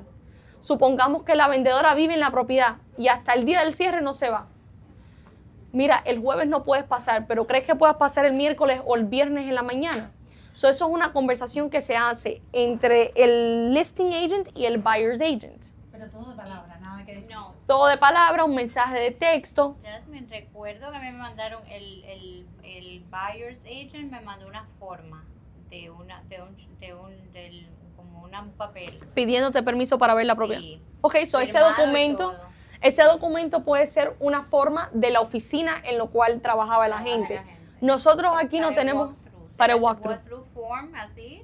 Supongamos que la vendedora vive en la propiedad y hasta el día del cierre no se va. Mira, el jueves no puedes pasar, pero ¿crees que puedas pasar el miércoles o el viernes en la mañana? Eso es una conversación que se hace entre el listing agent y el buyer's agent.
Pero todo de palabra, nada que decir.
No.
Todo de palabra, un mensaje de texto.
Jasmine, recuerdo que a mí me mandaron el buyer's agent me mandó una forma como un papel.
Pidiéndote permiso para ver la propiedad.
Sí.
Ok, so ese documento puede ser una forma de la oficina en lo cual trabajaba el agente. Nosotros aquí no tenemos para el walkthrough.
Form, así,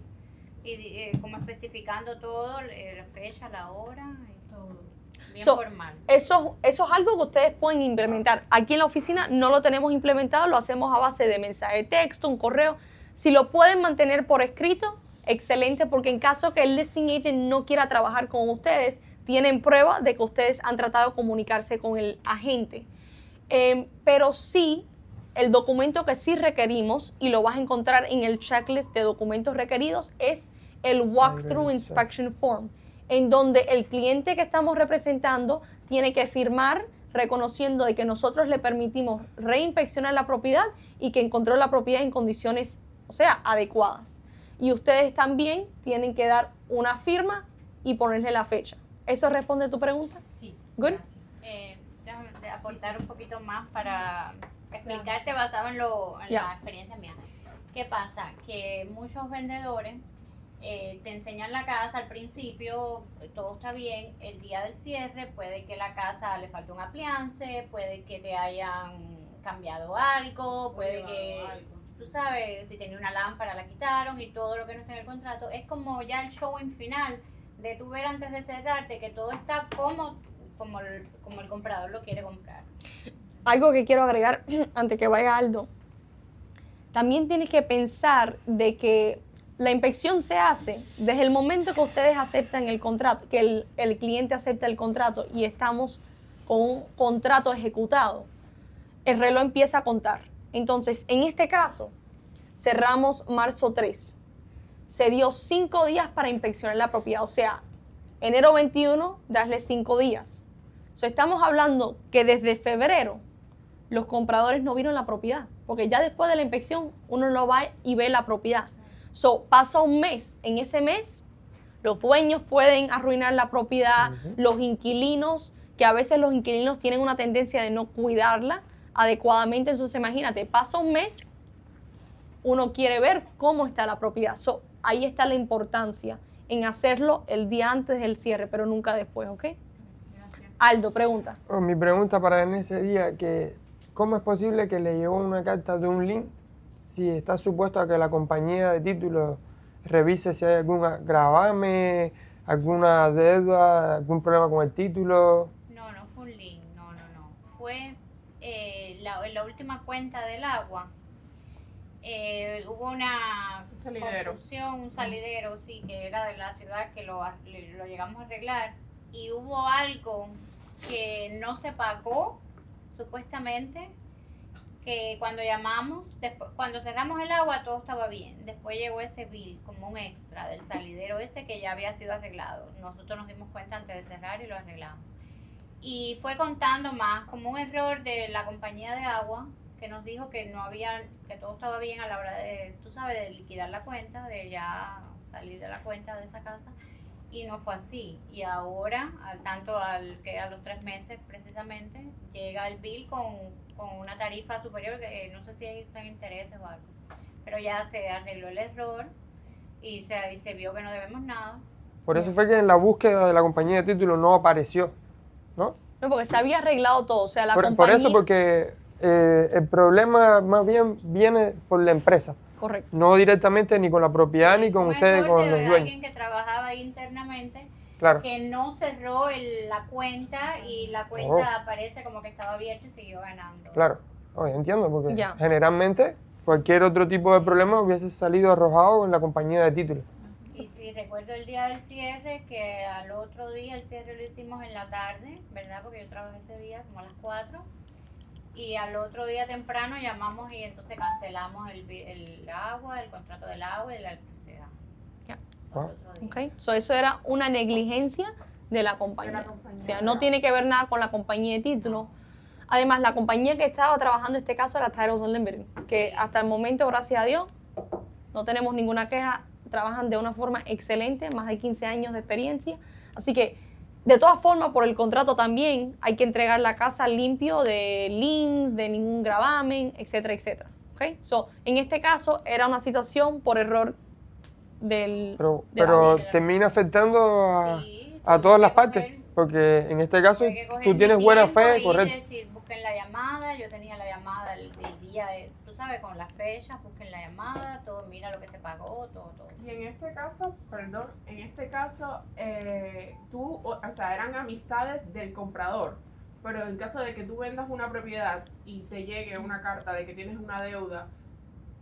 y como especificando todo, la fecha, la hora y todo. bien
So,
formal.
Eso es algo que ustedes pueden implementar. Aquí en la oficina no lo tenemos implementado, lo hacemos a base de mensaje de texto, un correo. Si lo pueden mantener por escrito, excelente, porque en caso que el listing agent no quiera trabajar con ustedes, tienen prueba de que ustedes han tratado de comunicarse con el agente. Pero sí, el documento que sí requerimos, y lo vas a encontrar en el checklist de documentos requeridos, es el Walkthrough Inspection Form, en donde el cliente que estamos representando tiene que firmar reconociendo de que nosotros le permitimos reinspeccionar la propiedad y que encontró la propiedad en condiciones, o sea, adecuadas. Y ustedes también tienen que dar una firma y ponerle la fecha. ¿Eso responde a tu pregunta?
Sí.
Good.
Gracias.
Déjame aportar un poquito más para explicarte basado en la experiencia mía. ¿Qué pasa? Que muchos vendedores te enseñan la casa al principio, todo está bien, el día del cierre puede que la casa le falte un appliance, puede que te hayan cambiado algo, puede que, tú sabes, si tenía una lámpara la quitaron y todo lo que no está en el contrato. Es como ya el showing final de tú ver antes de cerrarte que todo está como el comprador lo quiere comprar.
Algo que quiero agregar antes que vaya Aldo. También tienes que pensar de que la inspección se hace desde el momento que ustedes aceptan el contrato, que el cliente acepta el contrato y estamos con un contrato ejecutado. El reloj empieza a contar. Entonces, en este caso, cerramos marzo 3. Se dio 5 días para inspeccionar la propiedad. O sea, enero 21, darle 5 días. Estamos hablando que desde febrero los compradores no vieron la propiedad, porque ya después de la inspección uno lo va y ve la propiedad. Pasa un mes. En ese mes, los dueños pueden arruinar la propiedad, los inquilinos, que a veces los inquilinos tienen una tendencia de no cuidarla adecuadamente. Entonces, imagínate, pasa un mes, uno quiere ver cómo está la propiedad. Ahí está la importancia en hacerlo el día antes del cierre, pero nunca después, ¿ok?
Gracias.
Aldo, pregunta.
Mi pregunta para él sería que ¿cómo es posible que le llegó una carta de un link si está supuesto a que la compañía de títulos revise si hay algún gravamen, alguna deuda, algún problema con el título?
No fue un link, no. Fue la última cuenta del agua. Hubo una confusión, un salidero, sí, que era de la ciudad, que lo llegamos a arreglar, y hubo algo que no se pagó, supuestamente, que cuando llamamos, cuando cerramos el agua todo estaba bien, después llegó ese bill como un extra del salidero ese que ya había sido arreglado. Nosotros nos dimos cuenta antes de cerrar y lo arreglamos. Y fue contando más como un error de la compañía de agua, que nos dijo que que todo estaba bien a la hora de, tú sabes, de liquidar la cuenta, de ya salir de la cuenta de esa casa, y no fue así. Y ahora, que a los 3 meses precisamente, llega el bill con una tarifa superior, que no sé si son intereses o algo, pero ya se arregló el error y se vio que no debemos nada.
Por eso fue que en la búsqueda de la compañía de títulos no apareció, ¿no?
No, porque se había arreglado todo. O sea, la compañía...
Por eso, porque el problema más bien viene por la empresa.
Correcto.
No directamente ni con la propiedad ni con ustedes, con los dueños.
Alguien que trabajaba internamente,
claro,
que no cerró la cuenta y la cuenta aparece como que estaba abierta y siguió ganando.
Claro, oye, entiendo, porque
Ya.
generalmente cualquier otro tipo de problema hubiese salido arrojado en la compañía de títulos.
Y sí, recuerdo el día del cierre, que al otro día el cierre lo hicimos en la tarde, ¿verdad? Porque yo trabajé ese día como a las 4. Y al otro día temprano llamamos y entonces cancelamos el agua, el contrato del agua y de la electricidad.
Ya.
Al otro día.
Okay. Eso era una negligencia de la compañía. O sea, no tiene que ver nada con la compañía de títulos. Además, la compañía que estaba trabajando en este caso era Titles Unlimited, que hasta el momento, gracias a Dios, no tenemos ninguna queja. Trabajan de una forma excelente, más de 15 años de experiencia. Así que, de todas formas, por el contrato también hay que entregar la casa limpio de liens, de ningún gravamen, etcétera, etcétera. ¿Okay? En este caso, era una situación por error
Pero termina afectando
Sí,
a todas las partes. Porque en este caso
Hay que coger
tú
mi
tienes buena
tiempo
fe,
y
correcto.
decir, busquen la llamada, yo tenía la llamada el día, tú sabes, con las fechas, busquen la llamada, todo, mira lo que se pagó, todo.
Y en este caso, perdón, tú, o sea, eran amistades del comprador, pero en caso de que tú vendas una propiedad y te llegue una carta de que tienes una deuda,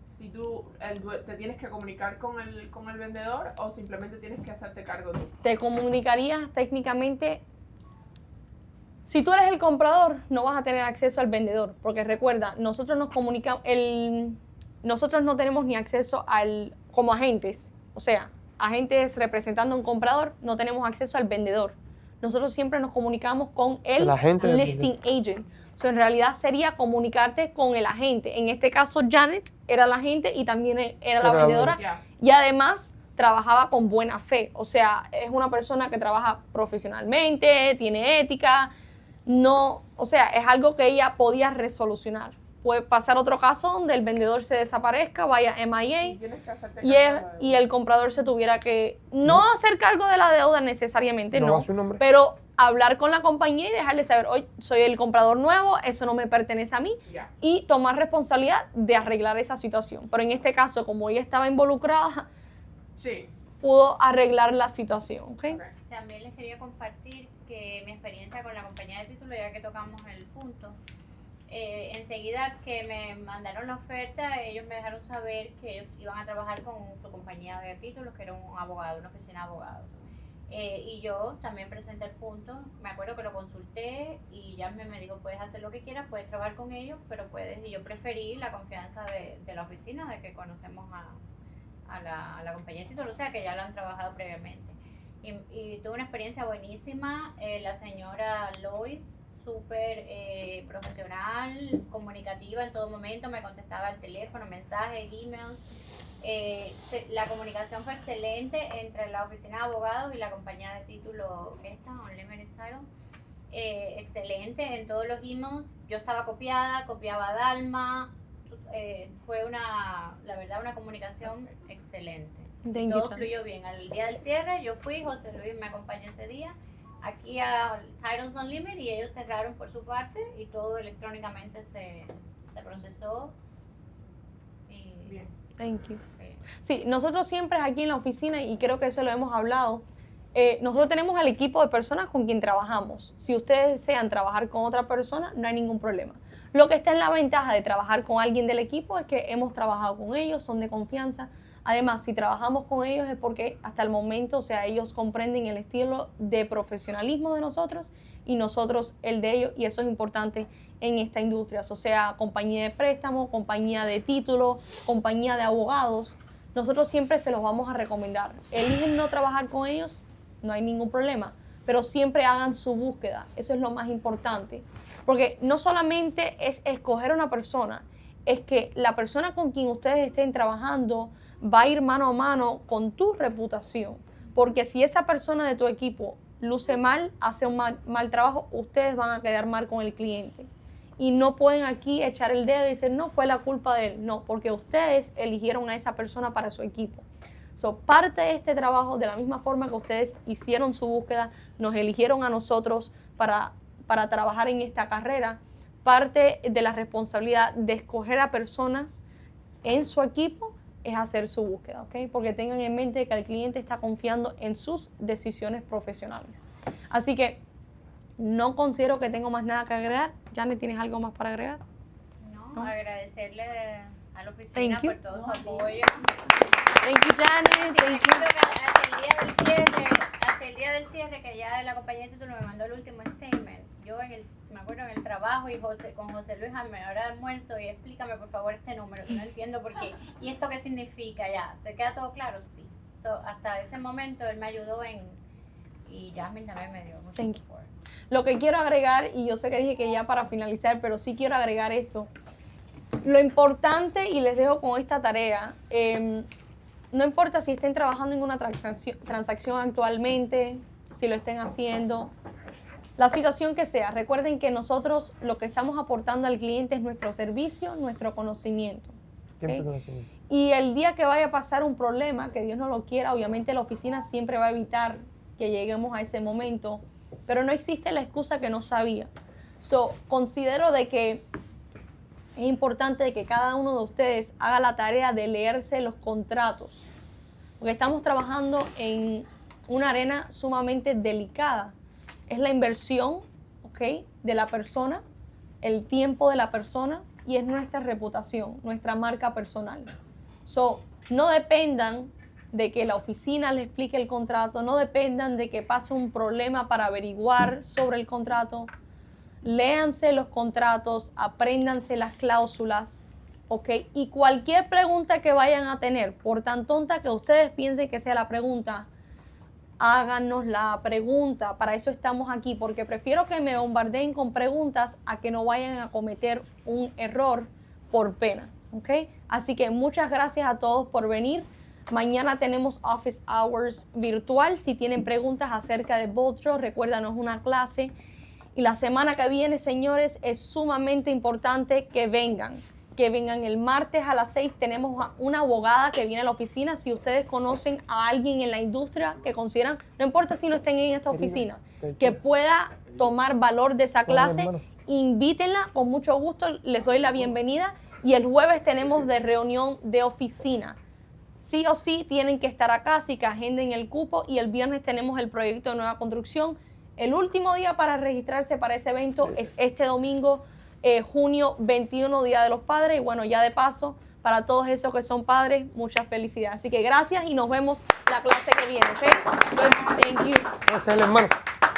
si te tienes que comunicar con el vendedor o simplemente tienes que hacerte cargo tú.
Te comunicarías técnicamente. Si tú eres el comprador, no vas a tener acceso al vendedor, porque recuerda, nosotros nos comunicamos, nosotros no tenemos ni acceso como agentes, o sea, agentes representando a un comprador, no tenemos acceso al vendedor. Nosotros siempre nos comunicamos con el
agente del
listing agent. So, en realidad sería comunicarte con el agente. En este caso, Janet era la agente y también era la vendedora.
Ya.
Y además trabajaba con buena fe. O sea, es una persona que trabaja profesionalmente, tiene ética. No, o sea, es algo que ella podía resolucionar. Puede pasar otro caso donde el vendedor se desaparezca, vaya MIA
Y tienes que hacerte
y,
cargo de
y el comprador se tuviera que no hacer cargo de la deuda necesariamente,
No
no,
va su nombre.
pero hablar con la compañía y dejarle saber, oye, soy el comprador nuevo, eso no me pertenece a mí,
Ya.
y tomar responsabilidad de arreglar esa situación. Pero en este caso, como ella estaba involucrada,
Sí.
pudo arreglar la situación, ¿ok?
Ok.
También les quería compartir que mi experiencia con la compañía de título, ya que tocamos el punto, enseguida que me mandaron la oferta, ellos me dejaron saber que ellos iban a trabajar con su compañía de títulos, que era un abogado, una oficina de abogados. Y yo también presenté el punto, me acuerdo que lo consulté y ya me dijo, puedes hacer lo que quieras, puedes trabajar con ellos, pero puedes, y yo preferí la confianza de la oficina, de que conocemos a la compañía de títulos, o sea que ya la han trabajado previamente. Y tuve una experiencia buenísima, la señora Lois, súper profesional, comunicativa en todo momento, me contestaba al teléfono, mensajes, emails. La comunicación fue excelente entre la oficina de abogados y la compañía de título esta, Unlimited Title. Excelente en todos los emails. Yo estaba copiaba a Dalma. Fue la verdad, una comunicación excelente.
Thank you,
Todo
Tania.
fluyó bien. Al día del cierre, yo fui, José Luis me acompañó ese día aquí a Titles Unlimited y ellos cerraron por su parte y todo electrónicamente se procesó. Y,
Bien.
Thank you.
sí.
Sí, nosotros siempre aquí en la oficina, y creo que eso lo hemos hablado, nosotros tenemos al equipo de personas con quien trabajamos. Si ustedes desean trabajar con otra persona, no hay ningún problema. Lo que está en la ventaja de trabajar con alguien del equipo es que hemos trabajado con ellos, son de confianza. Además, si trabajamos con ellos es porque hasta el momento, o sea, ellos comprenden el estilo de profesionalismo de nosotros y nosotros el de ellos, y eso es importante en esta industria, o sea, compañía de préstamo, compañía de título, compañía de abogados. Nosotros siempre se los vamos a recomendar. Eligen no trabajar con ellos, no hay ningún problema, pero siempre hagan su búsqueda. Eso es lo más importante. Porque no solamente es escoger una persona, es que la persona con quien ustedes estén trabajando va a ir mano a mano con tu reputación. Porque si esa persona de tu equipo luce mal, hace un mal trabajo, ustedes van a quedar mal con el cliente. Y no pueden aquí echar el dedo y decir, no, fue la culpa de él. No, porque ustedes eligieron a esa persona para su equipo. So, parte de este trabajo, de la misma forma que ustedes hicieron su búsqueda, nos eligieron a nosotros para trabajar en esta carrera, parte de la responsabilidad de escoger a personas en su equipo es hacer su búsqueda, ¿ok? Porque tengan en mente que el cliente está confiando en sus decisiones profesionales. Así que no considero que tengo más nada que agregar. Janet, ¿tienes algo más para agregar?
No, agradecerle a la oficina
Thank you.
por todo su apoyo.
Thank you, Janet.
Sí, me acuerdo que hasta el día del cierre, que ya la compañía de título me mandó el último statement. Yo me acuerdo en el trabajo y con José Luis a mi hora de almuerzo, y explícame por favor este número, que no entiendo por qué. ¿Y esto qué significa? Ya, ¿te queda todo claro? Sí. So, hasta ese momento él me ayudó y Jasmine también me dio mucho
Thank you.
support.
Lo que quiero agregar, y yo sé que dije que ya para finalizar, pero sí quiero agregar esto. Lo importante, y les dejo con esta tarea, no importa si estén trabajando en una transacción actualmente, si lo estén haciendo, la situación que sea, recuerden que nosotros lo que estamos aportando al cliente es nuestro servicio, nuestro conocimiento.
Siempre
¿ok?
conocimiento.
Y el día que vaya a pasar un problema, que Dios no lo quiera, obviamente la oficina siempre va a evitar que lleguemos a ese momento. pero no existe la excusa que no sabía. Considero de que es importante de que cada uno de ustedes haga la tarea de leerse los contratos, porque estamos trabajando en una arena sumamente delicada. Es la inversión, ¿ok?, de la persona, el tiempo de la persona y es nuestra reputación, nuestra marca personal. No dependan de que la oficina les explique el contrato, no dependan de que pase un problema para averiguar sobre el contrato. Léanse los contratos, apréndanse las cláusulas, ¿ok? Y cualquier pregunta que vayan a tener, por tan tonta que ustedes piensen que sea la pregunta, háganos la pregunta. Para eso estamos aquí, porque prefiero que me bombardeen con preguntas a que no vayan a cometer un error por pena, ¿ok? Así que muchas gracias a todos por venir. Mañana tenemos Office Hours virtual. Si tienen preguntas acerca de Boldtrust, recuérdanos una clase. Y la semana que viene, señores, es sumamente importante que vengan el martes a las 6. Tenemos una abogada que viene a la oficina. Si ustedes conocen a alguien en la industria que consideran, no importa si no estén en esta oficina, que pueda tomar valor de esa clase, invítenla, con mucho gusto les doy la bienvenida. Y el jueves tenemos de reunión de oficina. Sí o sí tienen que estar acá, así que agenden el cupo. Y el viernes tenemos el proyecto de nueva construcción. El último día para registrarse para ese evento es este domingo, junio 21, Día de los Padres. Y bueno, ya de paso, para todos esos que son padres, muchas felicidades. Así que gracias y nos vemos la clase que viene, ¿ok? Good, thank you.
Gracias, hermano.